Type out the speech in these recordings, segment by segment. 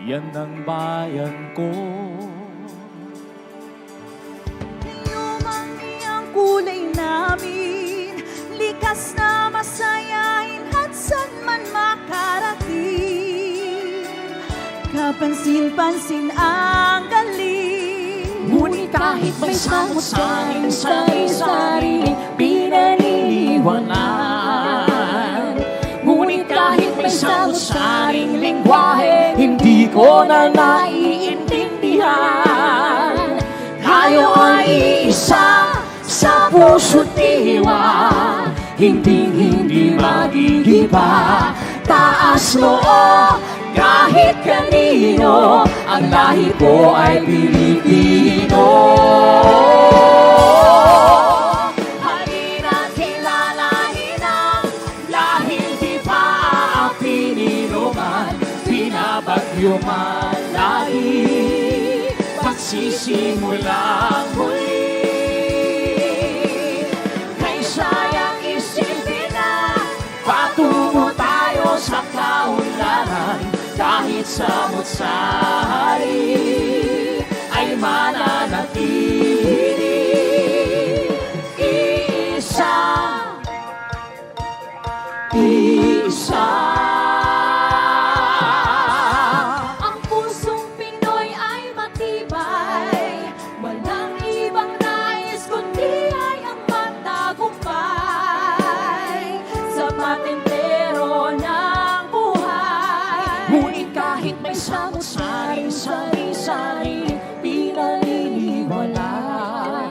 yan ang bayan ko. Lumang iyang kulay namin, likas na masayahin at saan man makarating. Kapansin-pansin ang galing, Ngunit kahit may samot-saring sari-sarili pinaniniwanan, ngunit kahit may samot-saring lingwahe, hindi ko na naiintindihan. Tayo ay iisa sa puso't diwa, hindi magigiba. Taas noo kahit kanino, ang lahi ko ay Pilipino. Halina't kilalanin ang lahing di pa pinino man, binabagyo man lahi, magsisimulang muli. Kay sayang isipin na patungo tayo sa kaunlaran, kahit samot-sari ay mananatili. Isa, isa. ang pusong Pinoy ay matibay, walang ibang nais kundi ay ang matagumpay sa patintero ng buhay. Ngunit kahit may samot-saring sari-sari pinaniniwalaan,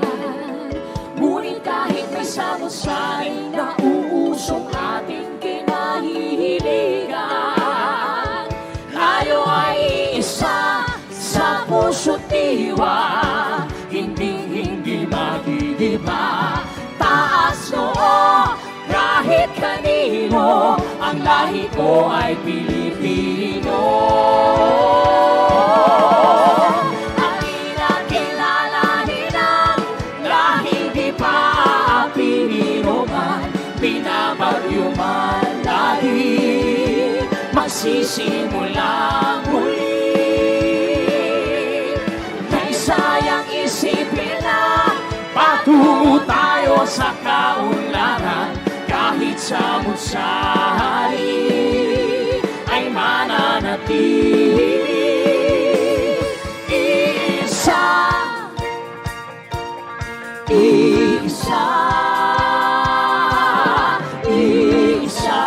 ngunit kahit may samot-saring nauusong ating kinahihiligan, tayo ay isa sa puso't diwa, hindi magigiba. Taas noo kahit kanino, ang lahi ko ay Pilipino. Halina't kilalanin ang lahing di pa pinino man, binabagyo man lahi, magsisimulang muli. Kay sayang isipin na patungo tayo sa kaunlaran, kahit samot-sari ay mananatili. Isa, isa, isa,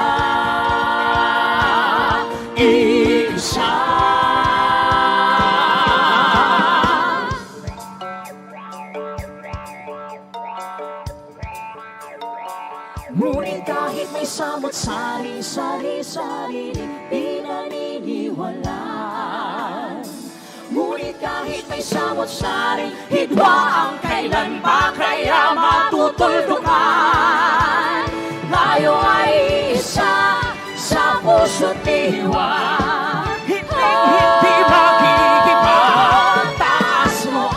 isa. Ngunit kahit may samot-sari, sari-sarili pinaniniwalaan, ngunit kahit may samot-sari, hidwa ang kailan ba kaya matutuldukan. Tayo ay isa sa puso't diwa, hindi magigiba. Taas mo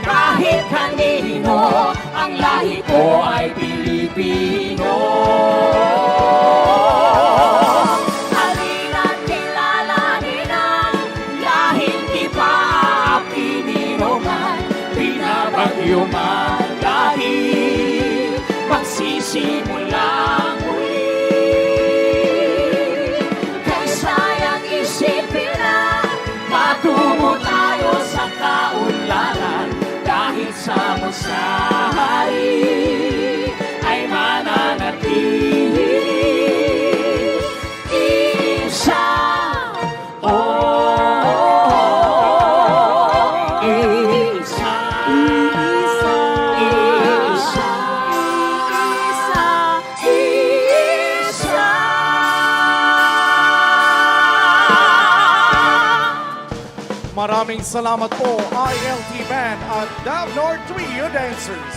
kahit kanino, ang lahi ko ay Pilipino. Halina't kilalanin ang lahing di pa pinino man, binabagyo man lahi, magsisimulang muli. Kay sayang isipin na patungo tayo sa kaunlaran, kahit samot-sari ay mananatili. Isa, isa, isa, isa. Maraming salamat po, ILT Band at Davnor Trio Dancers.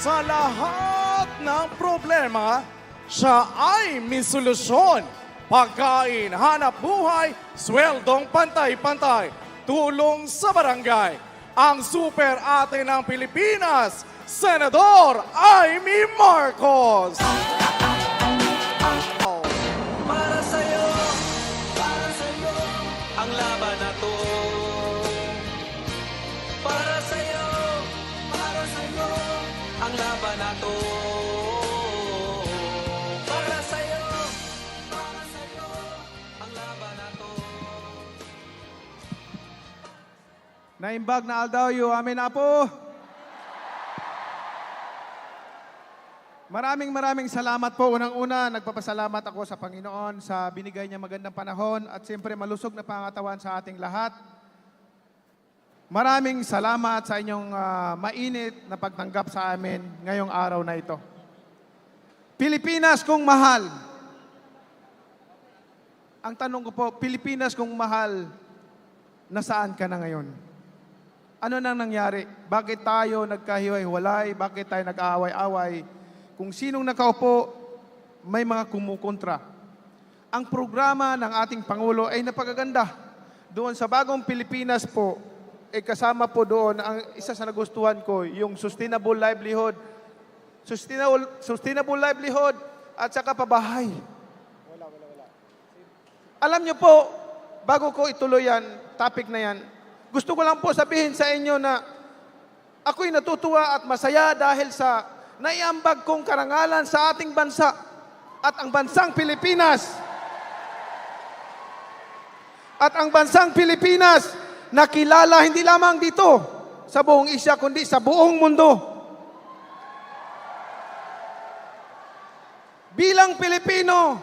Sa lahat ng problema, siya ay may solusyon. Pagkain, hanap buhay, sweldong pantay-pantay, tulong sa barangay. Ang super ate ng Pilipinas, Senador Amy Marcos. Para sa'yo Naimbag na aldaw amin na po. Maraming salamat po. Unang-una, nagpapasalamat ako sa Panginoon sa binigay niya magandang panahon at siyempre malusog na pangatawan sa ating lahat. Maraming salamat sa inyong mainit na pagtanggap sa amin ngayong araw na ito. Pilipinas kung mahal. Ang tanong ko po, Pilipinas kung mahal, nasaan ka na ngayon? Ano nang nangyari? Bakit tayo nagkahiwalay? Bakit tayo nag-aaway-away? Kung sinong nakaupo, may mga kumukontra. Ang programa ng ating Pangulo ay napakaganda. Doon sa bagong Pilipinas po, kasama po doon, ang isa sa nagustuhan ko, yung sustainable livelihood. Sustainable livelihood at saka pabahay. Alam niyo po, bago ko ituloy yan, topic na yan, gusto ko lang po sabihin sa inyo na ako'y natutuwa at masaya dahil sa naiambag kong karangalan sa ating bansa at ang bansang Pilipinas. At ang bansang Pilipinas nakilala hindi lamang dito sa buong Asia kundi sa buong mundo. Bilang Pilipino,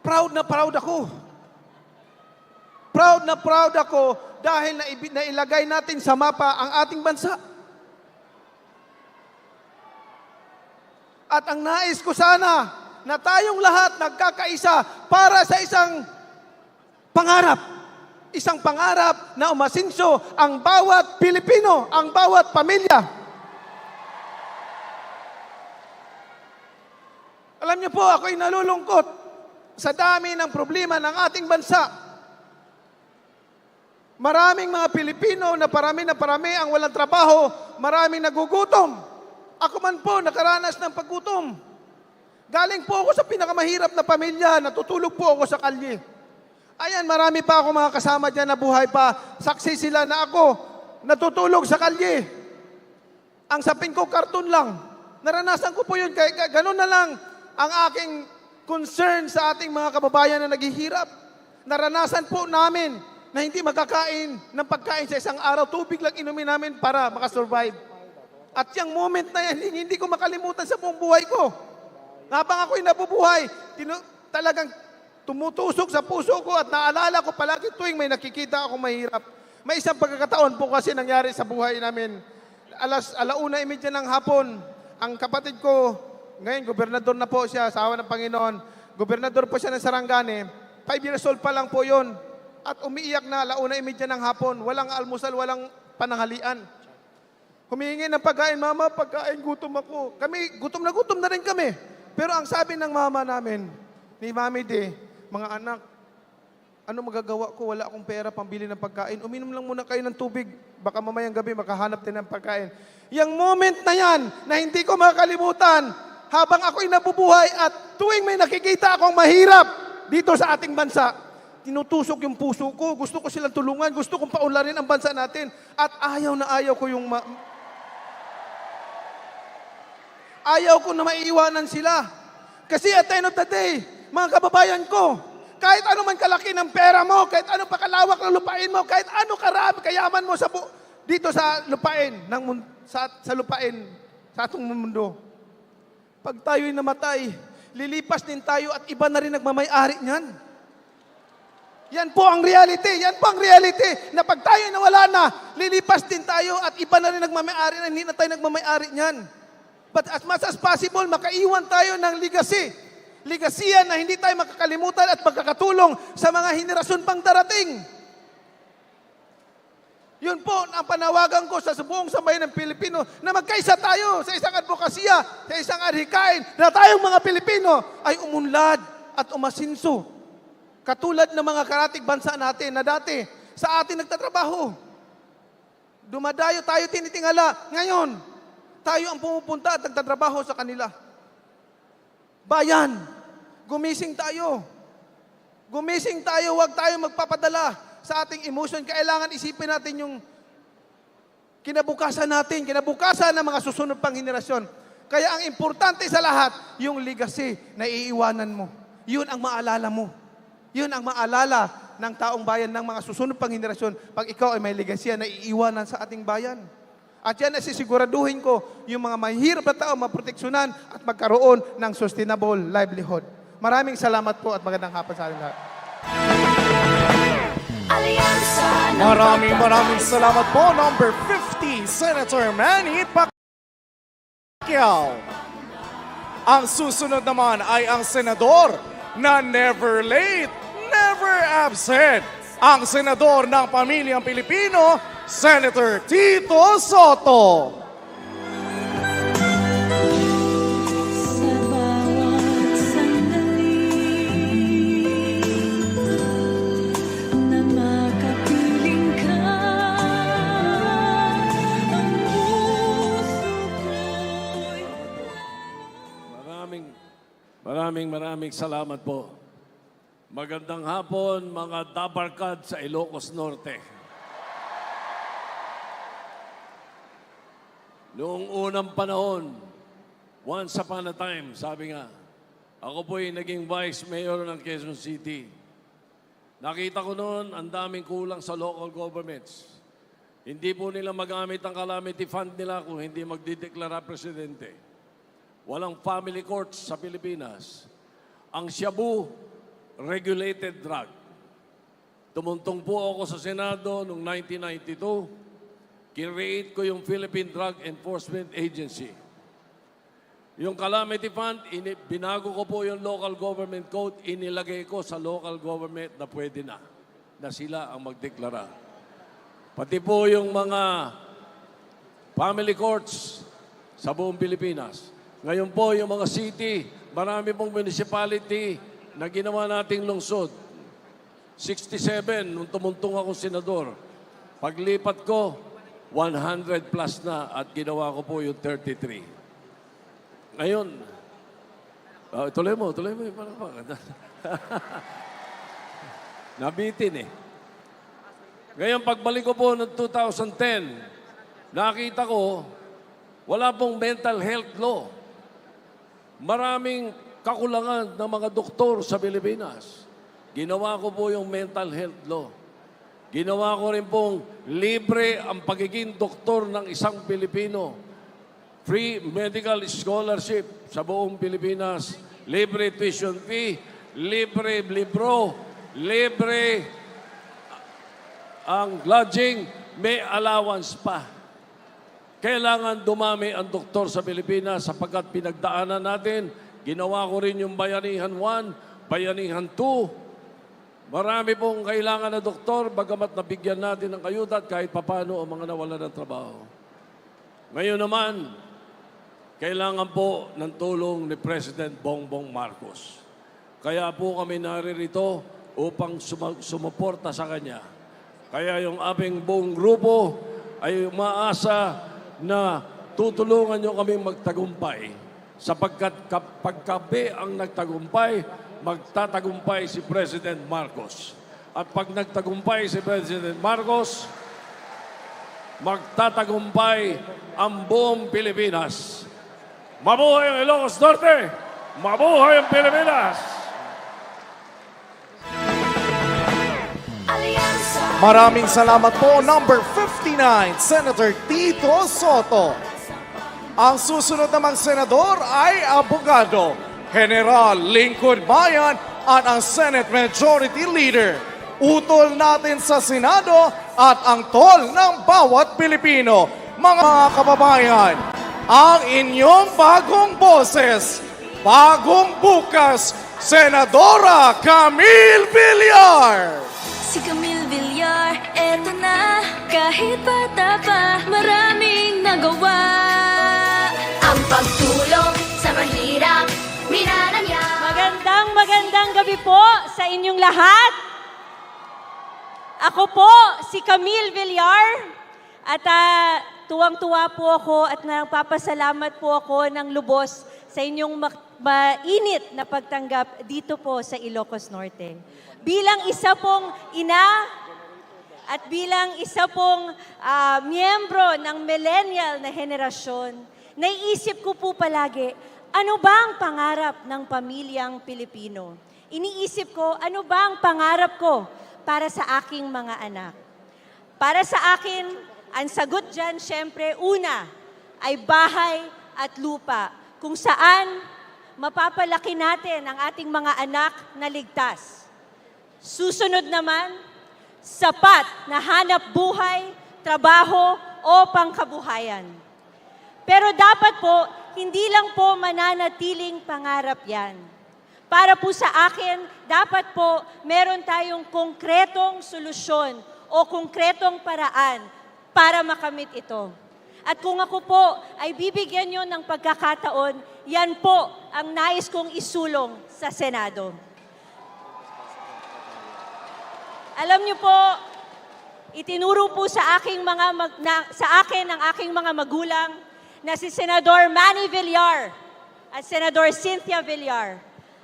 proud na proud ako. Proud na proud ako dahil nailagay natin sa mapa ang ating bansa. At ang nais ko sana na tayong lahat nagkakaisa para sa isang pangarap. Isang pangarap na umasinso ang bawat Pilipino, ang bawat pamilya. Alam niyo po, ako'y nalulungkot sa dami ng problema ng ating bansa. Maraming mga Pilipino na parami ang walang trabaho, maraming nagugutom. Ako man po nakaranas ng paggutom. Galing po ako sa pinakamahirap na pamilya, natutulog po ako sa kalye. Ayan, marami pa ako mga kasama dyan na buhay pa. Saksi sila na ako, natutulog sa kalye. Ang sapin ko, karton lang. Naranasan ko po yun, kaya ganun na lang ang aking concern sa ating mga kababayan na naghihirap. Naranasan po namin na hindi makakain ng pagkain sa isang araw. Tubig lang inumin namin para makasurvive. At yung moment na yan, hindi ko makalimutan sa buong buhay ko. Habang ako'y nabubuhay, talagang tumutusok sa puso ko at naalala ko palagi tuwing may nakikita akong mahirap. May isang pagkakataon po kasi nangyari sa buhay namin. 1:30 ng hapon, ang kapatid ko, ngayon gobernador na po siya, asawa ng Panginoon, gobernador po siya ng Sarangani, 5 years old pa lang po yon. At umiiyak na 1:30 ng hapon, walang almusal, walang pananghalian. Humihingi ng pagkain, mama, pagkain, gutom ako. Kami, gutom na rin kami. Pero ang sabi ng mama namin, ni Mami De, mga anak, ano magagawa ko? Wala akong pera pambili ng pagkain. Uminom lang muna kayo ng tubig. Baka mamayang gabi makahanap din ng pagkain. Yung moment na yan, na hindi ko makalimutan, habang ako'y nabubuhay at tuwing may nakikita akong mahirap dito sa ating bansa, tinutusok yung puso ko. Gusto ko silang tulungan. Gusto kong paunlarin ang bansa natin. At ayaw na ayaw ko yung ayaw ko na maiiwanan sila. Kasi at the end of the day, mga kababayan ko, kahit ano man kalaki ng pera mo, kahit ano pa kalawak ng lupain mo, kahit ano karami, kayaman mo dito sa lupain, sa lupain, sa atong mundo. Pag tayo'y namatay, lilipas din tayo at iba na rin nagmamay-ari niyan. Yan po ang reality. Yan po ang reality na pag tayo'y nawala na, lilipas din tayo at iba na rin nagmamay-ari na hindi na tayo nagmamay-ari niyan. But as much as possible, makaiwan tayo ng legacy. Legacy na hindi tayo makakalimutan at magkakatulong sa mga henerasyon pang darating. Yun po ang panawagan ko sa buong sambayan ng Pilipino na magkaisa tayo sa isang advokasya, sa isang adhikain na tayong mga Pilipino ay umunlad at umasinso. Katulad ng mga karatig bansa natin na dati sa atin nagtatrabaho. Dumadayo tayo tinitingala. Ngayon, tayo ang pumupunta at nagtatrabaho sa kanila. Bayan, gumising tayo. Gumising tayo, huwag tayo magpapadala sa ating emotion. Kailangan isipin natin yung kinabukasan natin, kinabukasan ng mga susunod pang henerasyon. Kaya ang importante sa lahat, yung legacy na iiwanan mo. Yun ang maalala mo. Yun ang maalala ng taong bayan, ng mga susunod pang henerasyon, pag ikaw ay may legasya na iiwanan sa ating bayan. At yan ay sisiguraduhin ko yung mga mahirap na tao maproteksyonan at magkaroon ng sustainable livelihood. Maraming salamat po at magandang hapon sa ating lahat. Alyansa ng Maraming salamat po. Number 50, Senator Manny Pacquiao. Ang susunod naman ay ang senador na never late, never absent. Ang senador ng pamilyang Pilipino, Senator Tito Soto. Sa bawat sandali na makapiling ka, ang puso ko'y Maraming salamat po. Magandang hapon mga dabarkad sa Ilocos Norte. Noong unang panahon, once upon a time, sabi nga, ako po'y naging vice mayor ng Quezon City. Nakita ko noon ang daming kulang sa local governments. Hindi po nila magamit ang calamity fund nila kung hindi magdideklara presidente. Walang family courts sa Pilipinas. Ang shabu, regulated drug. Tumuntong po ako sa Senado noong 1992. Kinreate ko yung Philippine Drug Enforcement Agency. Yung calamity fund, binago ko po yung local government code, inilagay ko sa local government na pwede na sila ang magdeklara. Pati po yung mga family courts sa buong Pilipinas. Ngayon po, yung mga city, marami pong municipality na ginawa nating lungsod. 67, nung tumuntong akong senador. Paglipat ko, 100 plus na at ginawa ko po yung 33. Ngayon, tuloy mo. Nabitin eh. Ngayon, pagbalik ko po noong 2010, nakita ko, wala pong mental health law. Maraming kakulangan ng mga doktor sa Pilipinas. Ginawa ko po yung mental health law. Ginawa ko rin pong libre ang pagiging doktor ng isang Pilipino. Free medical scholarship sa buong Pilipinas. Libre tuition fee, libre libro, libre ang lodging, may allowance pa. Kailangan dumami ang doktor sa Pilipinas sapagkat pinagdaanan natin, ginawa ko rin yung Bayanihan 1, Bayanihan 2. Marami pong kailangan na doktor, bagamat nabigyan natin ng kayudat kahit papano ang mga nawala ng trabaho. Ngayon naman, kailangan po ng tulong ni President Bongbong Marcos. Kaya po kami naririto upang sumuporta sa kanya. Kaya yung aming buong grupo ay umaasa na tutulungan nyo kami magtagumpay sapagkat kapag kami ang nagtagumpay, magtatagumpay si President Marcos. At pag nagtagumpay si President Marcos, magtatagumpay ang buong Pilipinas. Mabuhay ang Ilocos Norte! Mabuhay ang Pilipinas! Alyansa. Maraming salamat po. Number 59, Senator Tito Soto. Ang susunod namang senador ay abogado, General Lingkod Bayan at ang Senate Majority Leader. Utol natin sa Senado at ang tol ng bawat Pilipino. Mga kababayan, ang inyong bagong boses, bagong bukas, Senadora Camille Villar. Si Camille Villar, eto na. Kahit bata pa, maraming nagawa. Ang pagtulong sa mahirap, minana niya. Magandang gabi po sa inyong lahat. Ako po si Camille Villar at tuwang-tuwa po ako at nagpapasalamat po ako ng lubos sa inyong mainit na pagtanggap dito po sa Ilocos Norte. Bilang isa pong ina at bilang isa pong miyembro ng millennial na henerasyon, naiisip ko po palagi, ano ba ang pangarap ng pamilyang Pilipino? Iniisip ko, ano ba ang pangarap ko para sa aking mga anak. Para sa akin, ang sagot dyan, syempre, una, ay bahay at lupa, kung saan mapapalaki natin ang ating mga anak na ligtas. Susunod naman, sapat na hanap buhay, trabaho o pangkabuhayan. Pero dapat po, hindi lang po mananatiling pangarap yan. Para po sa akin, dapat po meron tayong konkretong solusyon o konkretong paraan para makamit ito. At kung ako po ay bibigyan nyo ng pagkakataon, yan po ang nais kong isulong sa Senado. Alam niyo po, itinuro po sa akin ng aking mga magulang na si Senador Manny Villar at Senador Cynthia Villar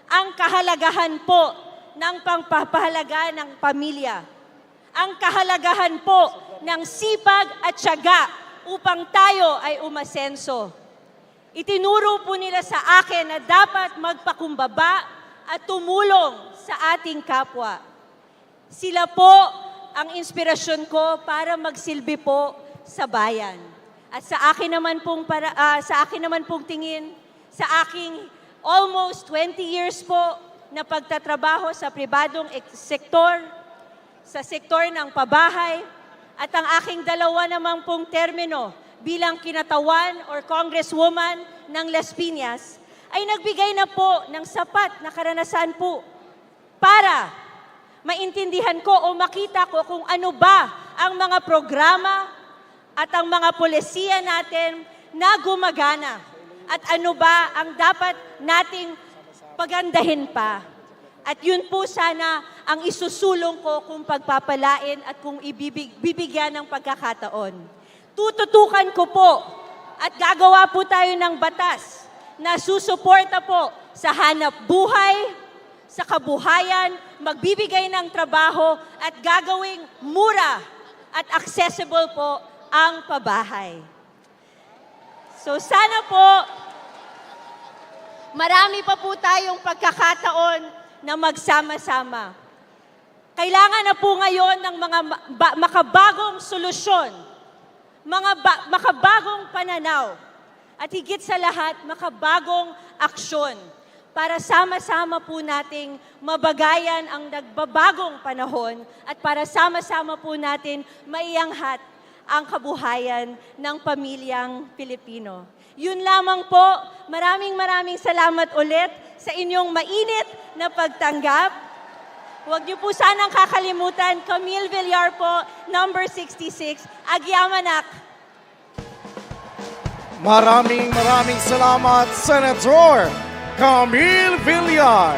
ang kahalagahan po ng pangpapahalaga ng pamilya. Ang kahalagahan po ng sipag at tiyaga upang tayo ay umasenso. Itinuro po nila sa akin na dapat magpakumbaba at tumulong sa ating kapwa. Sila po ang inspirasyon ko para magsilbi po sa bayan. At sa akin naman pong tingin, sa aking almost 20 years po na pagtatrabaho sa pribadong sektor, sa sektor ng pabahay, at ang aking dalawa namang pong termino bilang kinatawan or congresswoman ng Las Piñas, ay nagbigay na po ng sapat na karanasan po para maintindihan ko o makita ko kung ano ba ang mga programa at ang mga polisiya natin na gumagana at ano ba ang dapat nating pagandahin pa. At yun po sana ang isusulong ko kung pagpapalain at kung bibigyan ng pagkakataon. Tututukan ko po at gagawa po tayo ng batas na susuporta po sa hanap buhay, sa kabuhayan, magbibigay ng trabaho at gagawing mura at accessible po ang pabahay. So sana po, marami pa po tayong pagkakataon na magsama-sama. Kailangan na po ngayon ng mga makabagong solusyon, makabagong pananaw, at higit sa lahat, makabagong aksyon para sama-sama po nating mabagayan ang nagbabagong panahon at para sama-sama po natin maianghat ang kabuhayan ng pamilyang Pilipino. Yun lamang po. Maraming salamat ulit sa inyong mainit na pagtanggap. Huwag niyo po sanang kakalimutan, Camille Villar po, number 66, Agyamanak. Maraming salamat, Senator Camille Villar.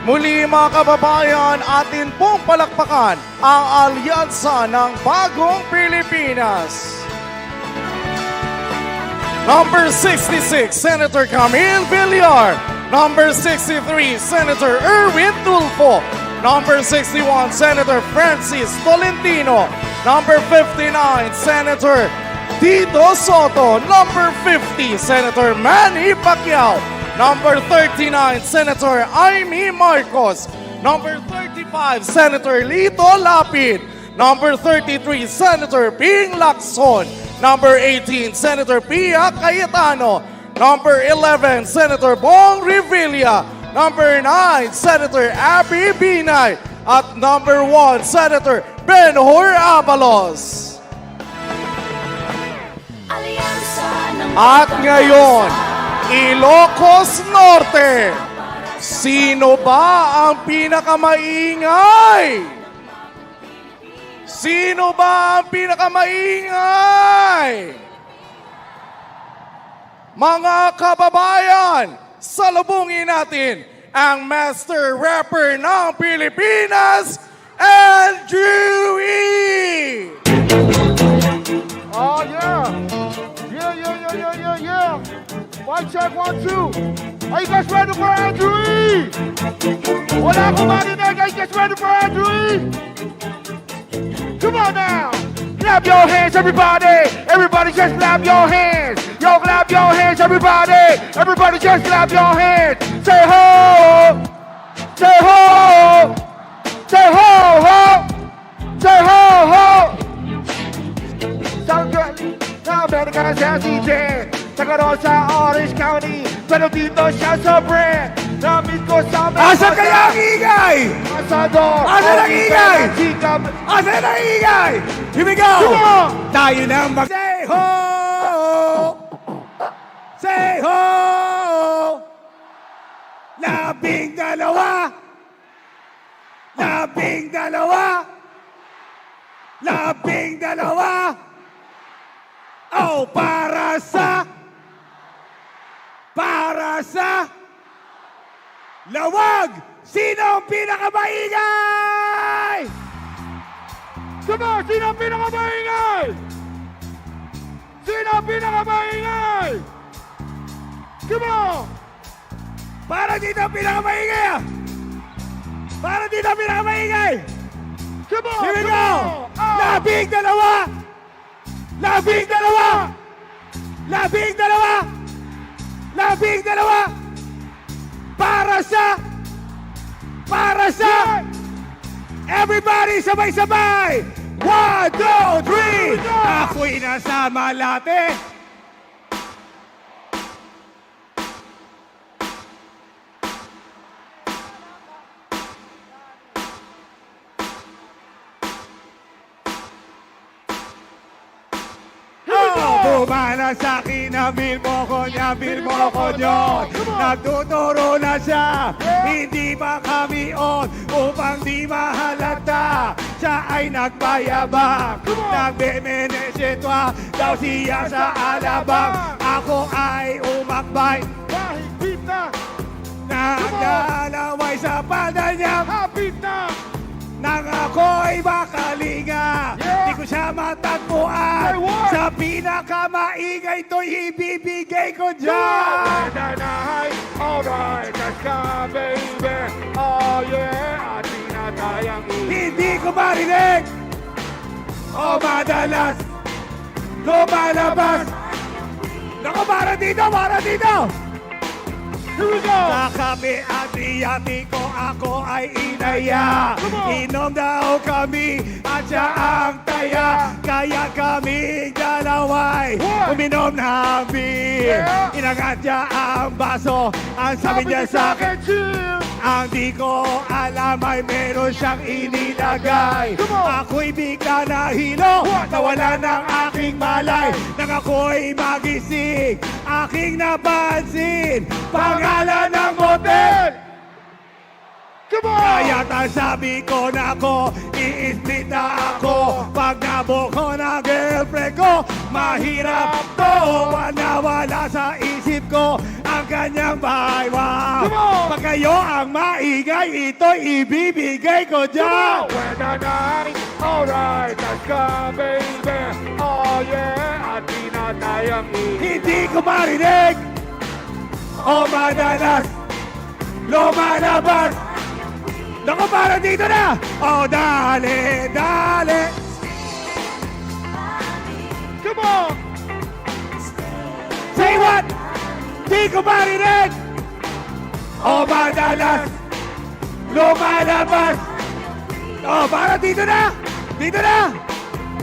Muli mga kababayan, atin pong palakpakan ang alyansa ng Bagong Pilipinas. Number 66, Senator Camille Villar. Number 63, Senator Erwin Tulfo. Number 61, Senator Francis Tolentino. Number 59, Senator Tito Soto. Number 50, Senator Manny Pacquiao. Number 39, Senator Amy Marcos. Number 35, Senator Lito Lapid. Number 33, Senator Ping Lacson. Number 18, Senator Pia Cayetano. Number 11, Senator Bong Revilla. Number 9, Senator Abby Binay. At number 1, Senator Ben-Hur Abalos. Alyansa ng At ngayon, Ilocos Norte. Sino ba ang pinakamaingay? Sino ba ang pinakamaingay? Mga kababayan, salubungin natin ang master rapper ng Pilipinas, Andrew E! Oh, yeah. Yeah. Mic check, 1, 2. Are you guys ready for Andrew E? Wala akong marinig. Are you guys ready for Andrew E? Come on now. Clap your hands, everybody. Everybody just clap your hands. Yo, clap your hands, everybody. Everybody just clap your hands. Say ho. Say ho. Say ho. Nagkaroon sa Orange County, pero dito siya sa brand. Namit ko sa Asa kaya ang ingay? Asador. Asan ang ingay? Chika. Asan ang ingay? Here we go! Come on! Tayo na mag... Say ho! Say ho! 12! 12! Oh, para sa lawag! Sino ang pinakamaingay? Come on! Sino ang pinakamaingay? Sino ang pinakamaingay? Come on! Para dito ang pinakamaingay ah! Para dito ang pinakamaingay! Come on! Here we come go! on. Ah. 12! Para sa everybody sabay-sabay 1, 2, 3 ako'y nasa Malate Bumana sa akin, nabil mo ko niya, bil mo ko yun. Nagtuturo na siya, hindi ba kami on upang di mahalata. Siya ay nagbayabang, nagbemenesetwa, daw siya sa alabang. Ako ay umakbay, Mahigpit na! naglalaway sa palda niya. Hapit na! Nang ako'y makalinga, di ko siya matagpuan. Say what? Sa pinakamaingay to'y ibibigay ko dyan. Nanay, alright, let's go, baby. Oh yeah, at tinatayang Hindi ko marinig o madalas lumalabas. Naku, para dito, para dito. Here we go! Sa kape at iyati ko ako ay inaya. Come on. Inom daw kami at siya ang taya. Kaya kami dalaway What? uminom ng beer. Yeah. Inangat niya ang baso. Ang sabi niya sa akin, chill! ang di ko alam ay meron siyang inilagay. Come on. Ako'y bigla nahilo, What? nawala ng aking malay. Nang ako'y magising, aking napansin, pangalan ng motel. Come on! Kaya sabi ko na ako, i-split na ako. Pag nabuo ko na girlfriend ko, mahirap to. Nawala sa isip ko ang kanyang bahay. Wow. Come on! Pag kayo ang maingay, ito'y ibibigay ko dyan. When the night, alright, let's go, baby. Oh yeah, at tinatayang Hindi ko marinig o madalas lumalabas. Naku, para dito na! Oh, dale, dale! Come on! Say what? Di ko marinig! O madalas lumalabas. O, para dito na! Dito na!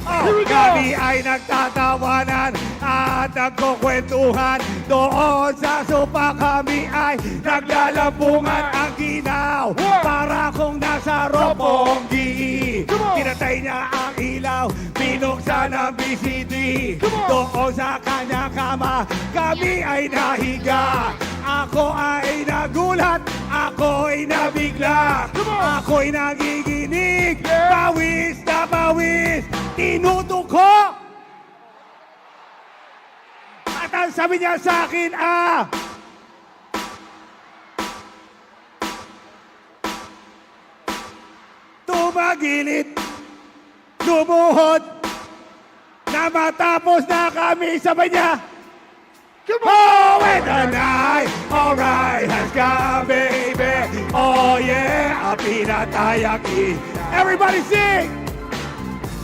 Here we go! Kami ay nagtatawanan at nagkukwentuhan. Doon sa sopa kami ay naglalampungan ang ginaw. What? Para kung nasa Roppongi. Come on! Pinatay niya ang ilaw, binuksan ang BCD. Come on! Doon sa kanya kama, kami ay nahiga. Ako ay nagulat, ako'y nabigla. Come on! Ako'y nagiginig, Yeah! pawis na pawis, tinutok ko. At ang sabi niya sa akin, tumagilid, lumuhod, na matapos na kami, sabay niya. Come Oh, with the night, alright, has come, baby. Oh, yeah, ang pinatayaki. Everybody sing!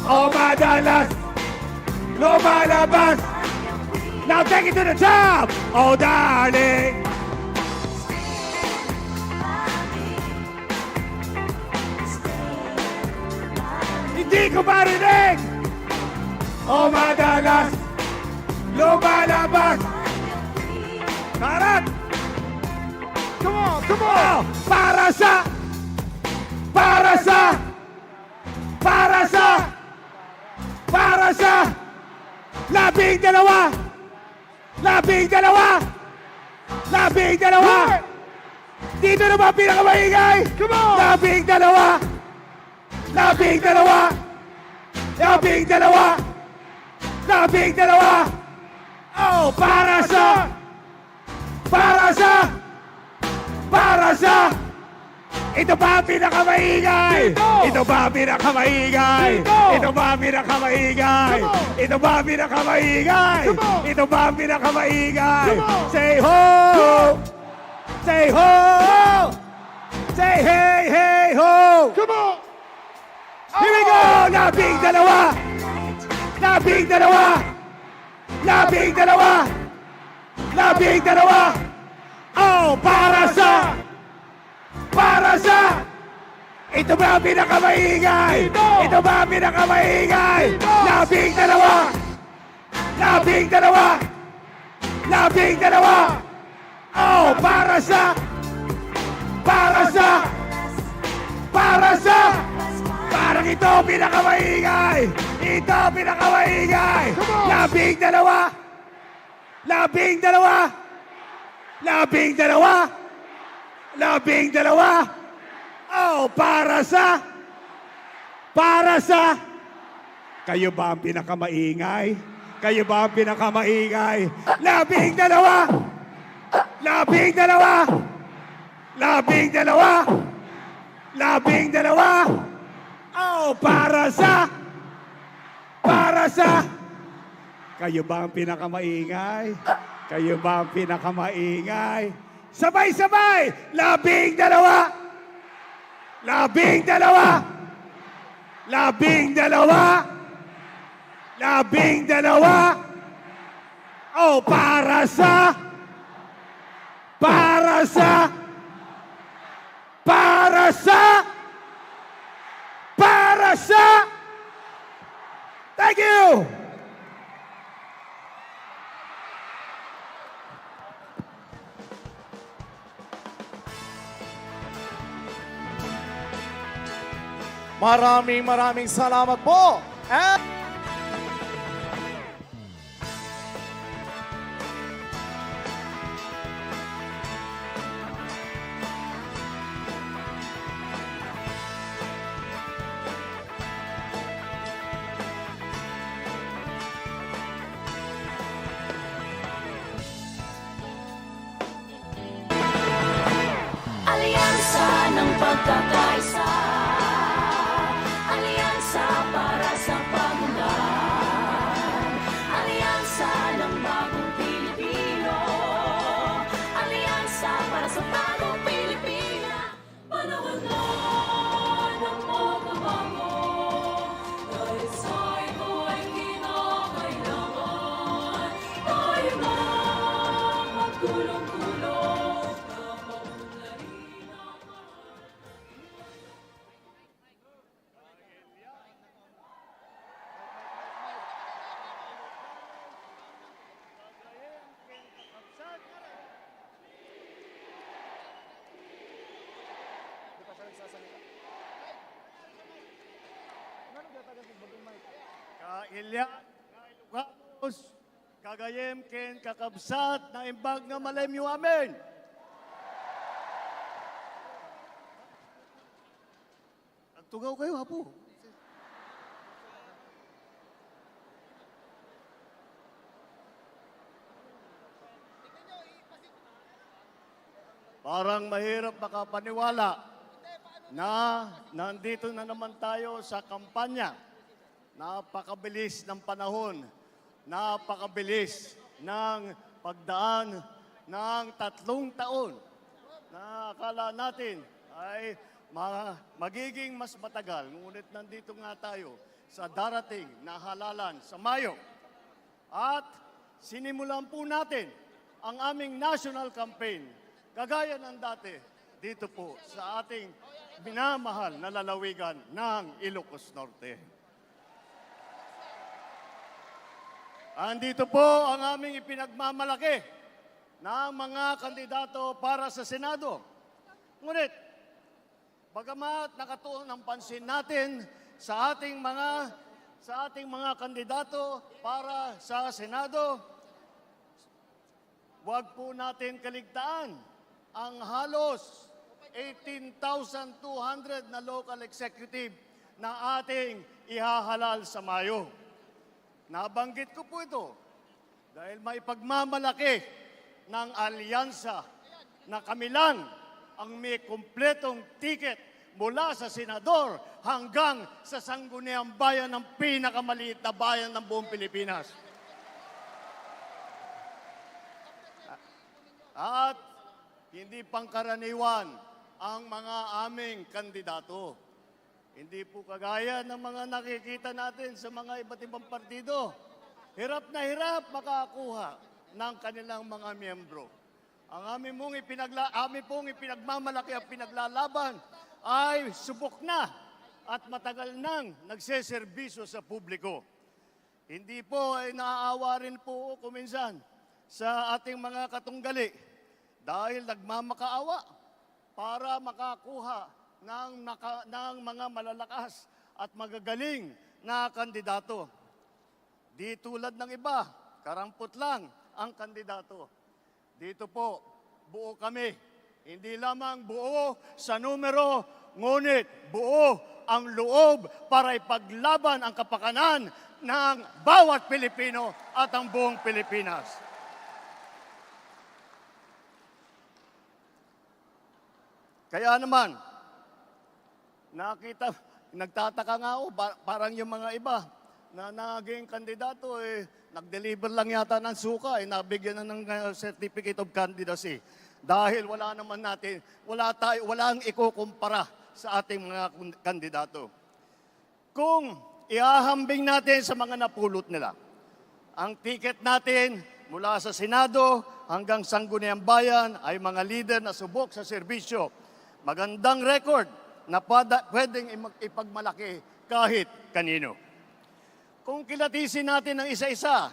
Oh, madalas, lumalabas. Now take it to the top. Oh, darling. Hindi ko marinig. Oh, madalas, lumalabas. Harap! Come on, come on. Oh, para sa labing dalawa dito na ba pinakamaingay? Come on. Labing dalawa oh, para sa ito ba ang pinakamaingay? Dito! Ito ba ang pinakamaingay? Dito! Ito ba ang pinakamaingay? Come on! Ito ba ang pinakamaingay? Come on! Ito ba ang pinakamaingay? Come on! Say ho! Say ho! Say hey, hey, ho! Come on. Here we go! Labing dalawa! Oh, para sa ito ba ang pinakamaingay? Dito! Ito ba ang pinakamaingay? Dito! Labing dalawa! Oh, para sa parang ito ang pinakamaingay! Ito ang pinakamaingay! Come on! Labing dalawa! Oh, para sa kayo ba ang pinakamaingay? Kayo ba ang pinakamaingay? Labing dalawa! Oh, para sa kayo ba ang pinakamaingay? Kayo ba ang pinakamaingay? Sabay-sabay! Labing dalawa! Oh, para sa thank you! Maraming salamat po. And Alyansa ng pagkakaisa, alyansa para sa pagunlad, alyansa ng bagong Pilipino, alyansa para sa bagong Pilipina. Panahon na ng pagbabago, dahil sa ito ay kinakailangan, tayo na magtulong-tulong. Kailya, Kailuganos, Kagayem, Ken, Kakabsat, na imbag nga malemyo amin. Nagtugaw kayo, Apo. Parang mahirap makapaniwala na nandito na naman tayo sa kampanya. Napakabilis ng panahon, napakabilis ng pagdaan ng 3 taon na akala natin ay magiging mas matagal. Ngunit nandito nga tayo sa darating na halalan sa Mayo. At sinimulan po natin ang aming national campaign, kagaya ng dati, dito po sa ating minamahal na lalawigan ng Ilocos Norte. Andito po ang aming ipinagmamalaki ng mga kandidato para sa Senado. Ngunit, bagamat nakatuon ang pansin natin sa ating mga kandidato para sa Senado, huwag po natin kaligtaan ang halos 18,200 na local executive na ating ihahalal sa Mayo. Nabanggit ko po ito dahil may pagmamalaki ng alyansa na kami lang ang may kumpletong ticket mula sa senador hanggang sa sangguniang bayan ng pinakamaliit na bayan ng buong Pilipinas. At hindi pangkaraniwan ang mga aming kandidato. Hindi po kagaya ng mga nakikita natin sa mga iba't ibang partido. Hirap na hirap makakuha ng kanilang mga miyembro. Ang aming pong ipinagmamalaki at pinaglalaban ay subok na at matagal nang nagseserbisyo sa publiko. Hindi po ay naaawa rin po kuminsan sa ating mga katunggali dahil nagmamakaawa para makakuha ng mga malalakas at magagaling na kandidato. Di tulad ng iba, karampot lang ang kandidato. Dito po, buo kami. Hindi lamang buo sa numero, ngunit buo ang loob para ipaglaban ang kapakanan ng bawat Pilipino at ang buong Pilipinas. Kaya naman, nagtataka nga ako, parang yung mga iba na naging kandidato, nag-deliver lang yata ng suka, nabigyan na ng certificate of candidacy. Dahil wala ang ikukumpara sa ating mga kandidato. Kung ihahambing natin sa mga napulot nila, ang ticket natin mula sa Senado hanggang Sangguniang Bayan ay mga leader na subok sa serbisyo. Magandang record na pwedeng ipagmalaki kahit kanino. Kung kilatisin natin ng isa-isa,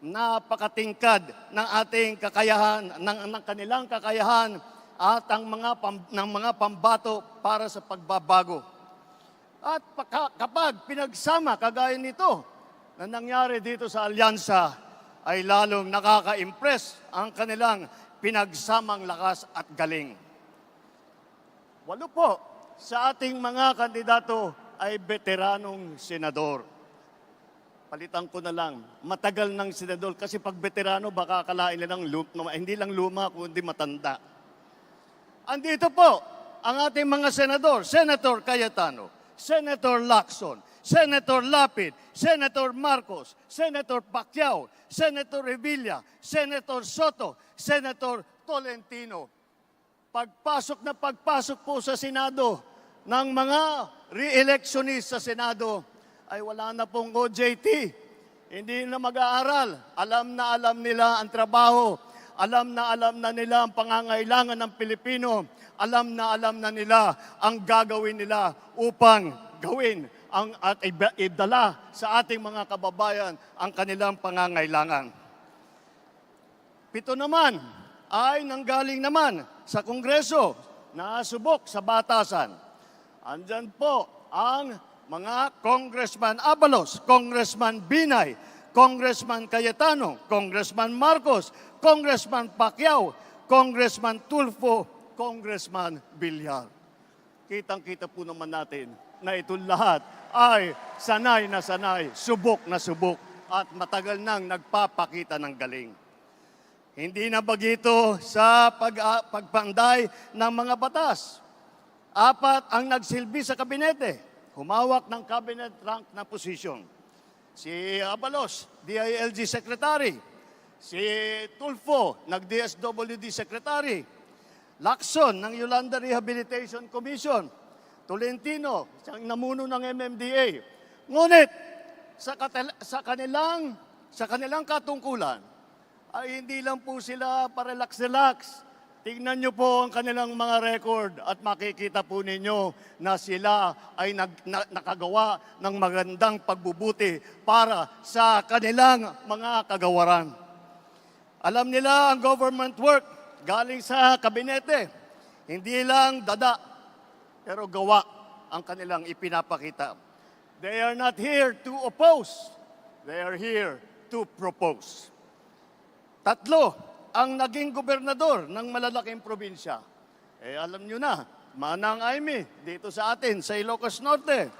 napakatingkad ng ating kakayahan, ng kanilang kakayahan at ang mga pambato para sa pagbabago. At kapag pinagsama kagaya nito na nangyari dito sa alyansa, ay lalong nakaka-impress ang kanilang pinagsamang lakas at galing. 8 po sa ating mga kandidato ay veteranong senador. Palitan ko na lang, matagal ng senador kasi pag veterano baka akalain nilang hindi lang luma kundi matanda. Andito po ang ating mga senador, Senator Cayetano, Senator Lacson, Senator Lapid, Senator Marcos, Senator Pacquiao, Senator Revilla, Senator Soto, Senator Tolentino. Pagpasok po sa Senado ng mga re-electionist sa Senado, ay wala na pong OJT. Hindi na mag-aaral. Alam nila ang trabaho. Alam na nila ang pangangailangan ng Pilipino. Alam na nila ang gagawin nila upang gawin at idala sa ating mga kababayan ang kanilang pangangailangan. 7 naman ay nanggaling naman sa Kongreso na subok sa batasan. Andyan po ang mga Congressman Abalos, Congressman Binay, Congressman Cayetano, Congressman Marcos, Congressman Pacquiao, Congressman Tulfo, Congressman Villar. Kitang-kita po naman natin na ito lahat ay sanay na sanay, subok na subok at matagal nang nagpapakita ng galing. Hindi na bagito sa pagpanday ng mga batas. 4 ang nagsilbi sa kabinete. Humawak ng cabinet rank na posisyon. Si Abalos, DILG Secretary. Si Tulfo, nag-DSWD Secretary. Lacson, ng Yolanda Rehabilitation Commission. Tolentino, siyang namuno ng MMDA. Ngunit, sa kanilang katungkulan, ay hindi lang po sila parelax-relax. Tingnan nyo po ang kanilang mga record at makikita po ninyo na sila ay nakagawa ng magandang pagbubuti para sa kanilang mga kagawaran. Alam nila ang government work galing sa kabinete. Hindi lang dada, pero gawa ang kanilang ipinapakita. They are not here to oppose. They are here to propose. Tatlo ang naging gobernador ng malalaking probinsya. Alam nyo na, Manang Aimee, dito sa atin, sa Ilocos Norte.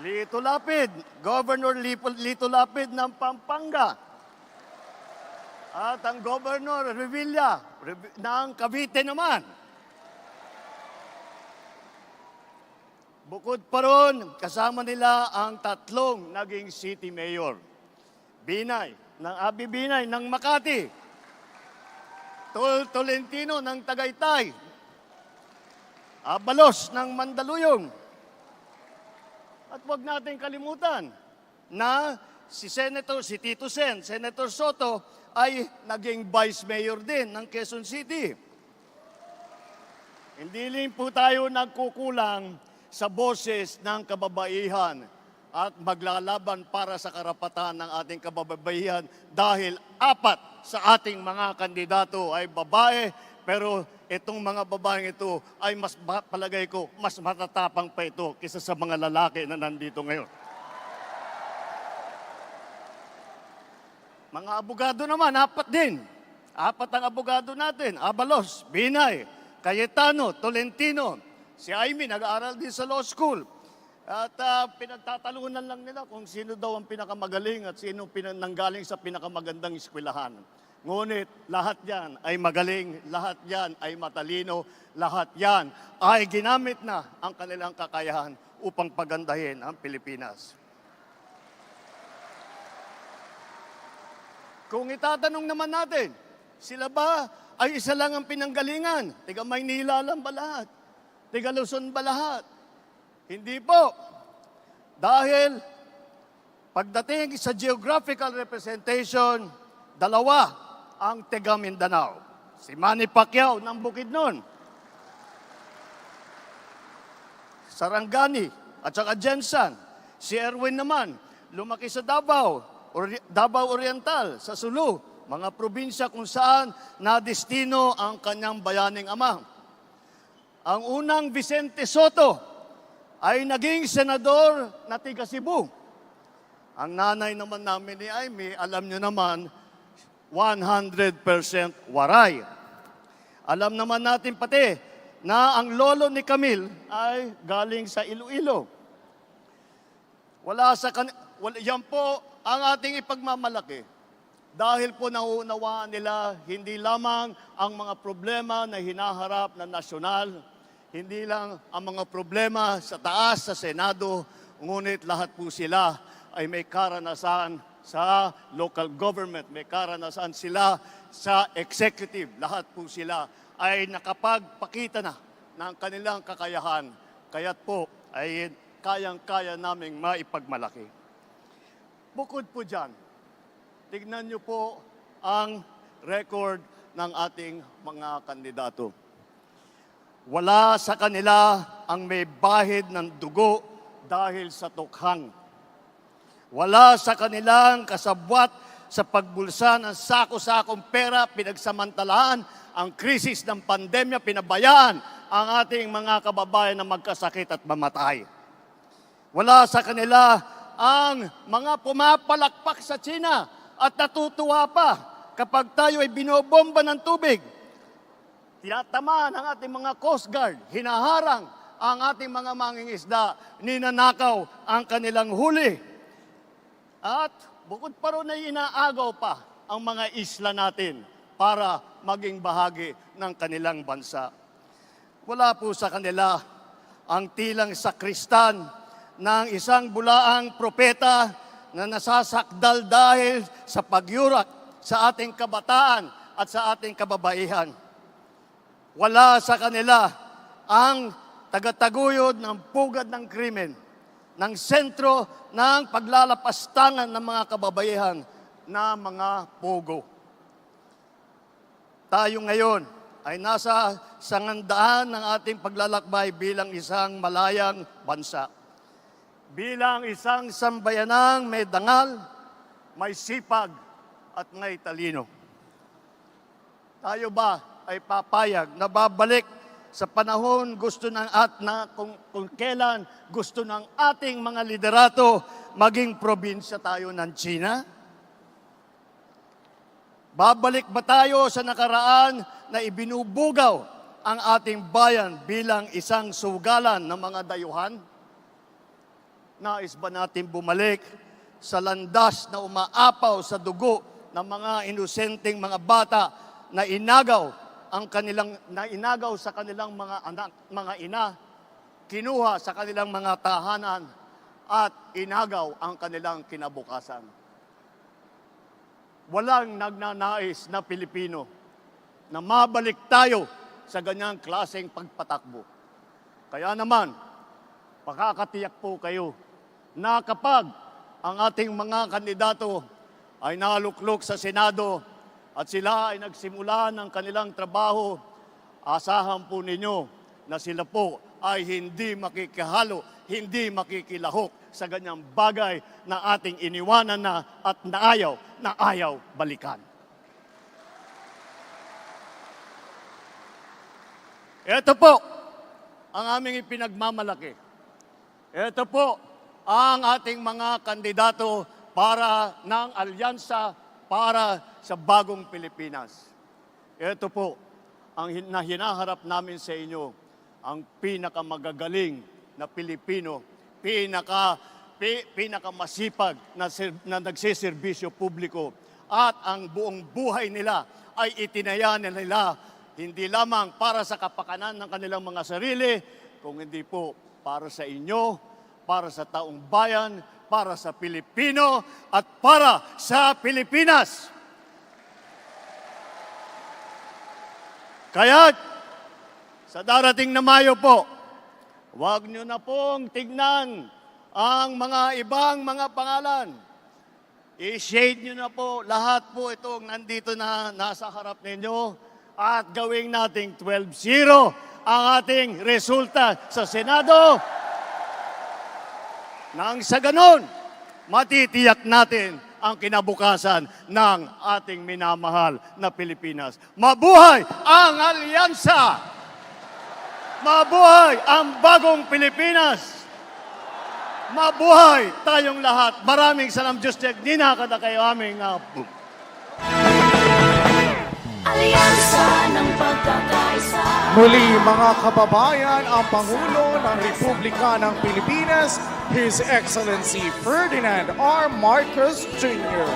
Lito Lapid, Governor Lito Lapid ng Pampanga. At ang Governor Revilla ng Cavite naman. Bukod pa ron, kasama nila ang tatlong naging city mayor. Binay, ng Abi Binay ng Makati. Tolentino ng Tagaytay. Abalos ng Mandaluyong. At huwag natin kalimutan na si Tito Sen, Senator Soto, ay naging vice mayor din ng Quezon City. Hindi rin po tayo nagkukulang sa boses ng kababaihan at maglalaban para sa karapatan ng ating kababaihan dahil 4 sa ating mga kandidato ay babae, pero itong mga babaeng ito ay palagay ko, mas matatapang pa ito kaysa sa mga lalaki na nandito ngayon. Mga abogado naman, 4 din. 4 ang abogado natin. Abalos, Binay, Cayetano, Tolentino. Si Aimee nag-aaral din sa law school. At pinagtatalunan lang nila kung sino daw ang pinakamagaling at sino nanggaling sa pinakamagandang eskwelahan. Ngunit lahat yan ay magaling, lahat yan ay matalino, lahat yan ay ginamit na ang kanilang kakayahan upang pagandahin ang Pilipinas. Kung itatanong naman natin, sila ba ay isa lang ang pinanggalingan? Tiga Maynila lang ba lahat? Tiga Luzon ba lahat? Hindi po. Dahil pagdating sa geographical representation, 2 ang taga Mindanao. Si Manny Pacquiao ng Bukidnon, Sarangani at saka Jensan. Si Erwin naman, lumaki sa Davao, Davao Oriental, sa Sulu, mga probinsya kung saan nadestino ang kanyang bayaning ama. Ang unang Vicente Soto ay naging senador na tiga Cebu. Ang nanay naman namin ni Aimee, alam nyo naman, 100% waray. Alam naman natin pati na ang lolo ni Camille ay galing sa Iloilo. Yan po ang ating ipagmamalaki. Dahil po nauunawaan nila hindi lamang ang mga problema na hinaharap na nasyonal, hindi lang ang mga problema sa taas, sa Senado, ngunit lahat po sila ay may karanasan sa local government, may karanasan sila sa executive. Lahat po sila ay nakapagpakita na ng kanilang kakayahan. Kaya't po ay kayang-kaya naming maipagmalaki. Bukod po dyan, tignan niyo po ang record ng ating mga kandidato. Wala sa kanila ang may bahid ng dugo dahil sa tukhang. Wala sa kanilang kasabwat sa pagbulsa ng sako-sakong pera, pinagsamantalaan ang krisis ng pandemya, pinabayaan ang ating mga kababayan na magkasakit at mamatay. Wala sa kanila ang mga pumapalakpak sa China at natutuwa pa kapag tayo ay binobomba ng tubig. Tinatamaan ang ating mga Coast Guard, hinaharang ang ating mga mangingisda, ninanakaw ang kanilang huli. At bukod pa ron ay inaagaw pa ang mga isla natin para maging bahagi ng kanilang bansa. Wala po sa kanila ang tilang sakristan ng isang bulaang propeta na nasasakdal dahil sa pagyurak sa ating kabataan at sa ating kababaihan. Wala sa kanila ang tagataguyod ng pugad ng krimen, ng sentro ng paglalapastangan ng mga kababaihan na mga pogo. Tayo ngayon ay nasa sangandaan ng ating paglalakbay bilang isang malayang bansa. Bilang isang sambayanang may dangal, may sipag, at may talino. Tayo ba ay papayag na babalik sa panahon gusto ng kung kailan gusto ng ating mga liderato maging probinsya tayo ng China? Babalik ba tayo sa nakaraan na ibinubugaw ang ating bayan bilang isang sugalan ng mga dayuhan? Nais ba natin bumalik sa landas na umaapaw sa dugo ng mga inosenteng mga bata na inagaw sa kanilang mga anak, mga ina, kinuha sa kanilang mga tahanan at inagaw ang kanilang kinabukasan? Walang nagnanais na Pilipino na mabalik tayo sa ganyang klaseng pagpatakbo. Kaya naman, pakakatiyak po kayo na kapag ang ating mga kandidato ay naluklok sa Senado at sila ay nagsimula ng kanilang trabaho, asahan po ninyo na sila po ay hindi makikihalo, hindi makikilahok sa ganyang bagay na ating iniwanan na at na ayaw balikan. Ito po ang aming ipinagmamalaki. Ito po ang ating mga kandidato para ng alyansa para sa bagong Pilipinas. Ito po ang hinaharap namin sa inyo, ang pinakamagagaling na Pilipino, pinakamasipag na nagsiservisyo publiko, at ang buong buhay nila ay itinaya nila hindi lamang para sa kapakanan ng kanilang mga sarili, kung hindi po para sa inyo, para sa taong bayan, para sa Pilipino, at para sa Pilipinas. Kaya, sa darating na Mayo po, huwag nyo na pong tignan ang mga ibang mga pangalan. I-shade nyo na po lahat po itong nandito na nasa harap ninyo at gawing nating 12-0 ang ating resulta sa Senado. Nang sa ganon, matitiyak natin ang kinabukasan ng ating minamahal na Pilipinas. Mabuhay ang alyansa! Mabuhay ang bagong Pilipinas! Mabuhay tayong lahat! Maraming salam, Diyos Diyag, ninakada kayo aming Alyansa ng pagkakaisa. Muli mga kababayan, ang Pangulo ng Republika ng Pilipinas, His Excellency Ferdinand R. Marcos Jr.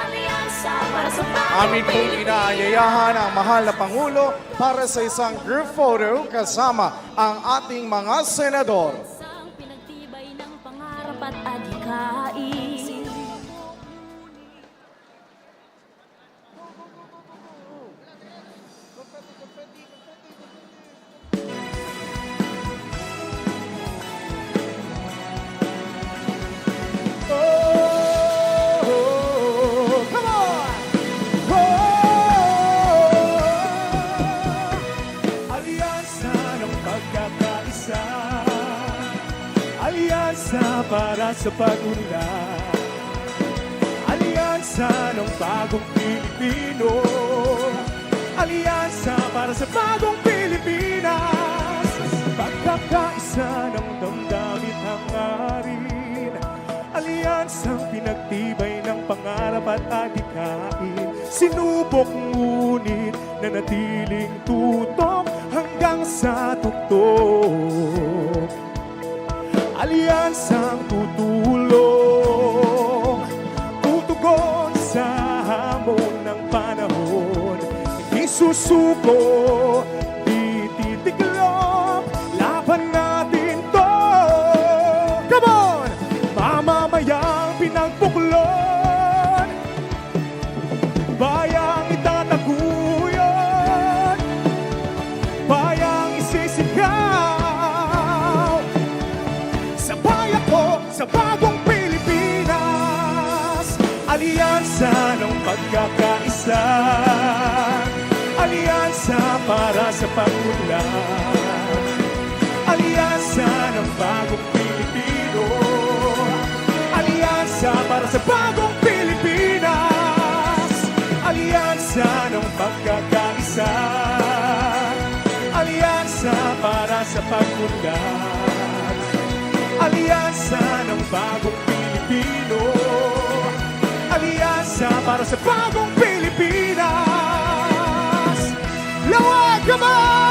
Alyansa para sa Amin pong inaayayahan ang mahal na Pangulo para sa isang group photo kasama ang ating mga senador. Isang pinagtibay ng pangarap at adhikain. Alyansa ng pagkakaisa, alyansa para sa pag-unlad, alyansa ng bagong Pilipino, alyansa para sa bagong Pilipinas, pagkakaisa ng damdamin hangarin, alyansang pinagtibay ng pangarap at adhikain, sinubok ngunit nanatiling tutok hanggang sa tuktok. Alyansang tutulong, tutugon sa hamon ng panahon, hindi susuko, di titiklop, laban natin to. Come on! Mamamayang pinagpuklon, bayang itataguyod, bayang isisigaw, sabay ako sa bagong Pilipinas. Alyansa ng pagkakaisa, alyansa para sa pag-unlad, alyansa ng bagong Pilipino, alyansa para sa bagong Pilipinas. Alyansa ng pagkakaisa, alyansa para sa pag-unlad, alyansa ng bagong Pilipino, alyansa para sa bagong Pilipinas. Lawag, come on!